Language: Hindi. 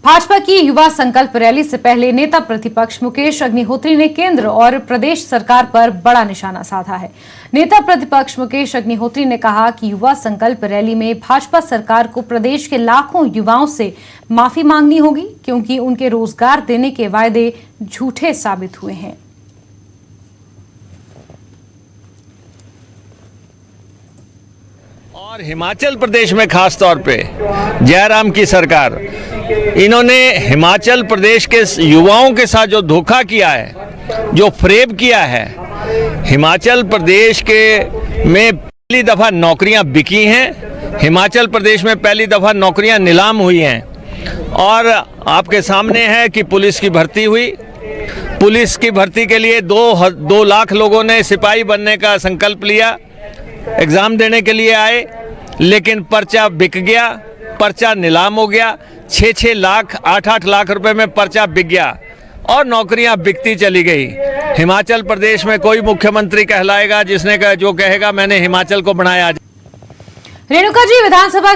भाजपा की युवा संकल्प रैली से पहले नेता प्रतिपक्ष मुकेश अग्निहोत्री ने केंद्र और प्रदेश सरकार पर बड़ा निशाना साधा है। नेता प्रतिपक्ष मुकेश अग्निहोत्री ने कहा कि युवा संकल्प रैली में भाजपा सरकार को प्रदेश के लाखों युवाओं से माफी मांगनी होगी, क्योंकि उनके रोजगार देने के वायदे झूठे साबित हुए हैं। और हिमाचल प्रदेश में खास तौर पे जयराम की सरकार, इन्होंने हिमाचल प्रदेश के युवाओं के साथ जो धोखा किया है, जो फ्रेब किया है, हिमाचल प्रदेश के में पहली दफा नौकरियां बिकी हैं। हिमाचल प्रदेश में पहली दफा नौकरियां नीलाम हुई हैं। और आपके सामने है कि पुलिस की भर्ती हुई। पुलिस की भर्ती के लिए 2 लाख लोगों ने सिपाही बनने का संकल्प लिया, एग्जाम देने के लिए आए, लेकिन पर्चा बिक गया, पर्चा नीलाम हो गया। 6-6 लाख 8-8 लाख रुपए में पर्चा बिक गया और नौकरियां बिकती चली गई। हिमाचल प्रदेश में कोई मुख्यमंत्री कहलाएगा जो कहेगा मैंने हिमाचल को बनाया। रेणुका जी, विधानसभा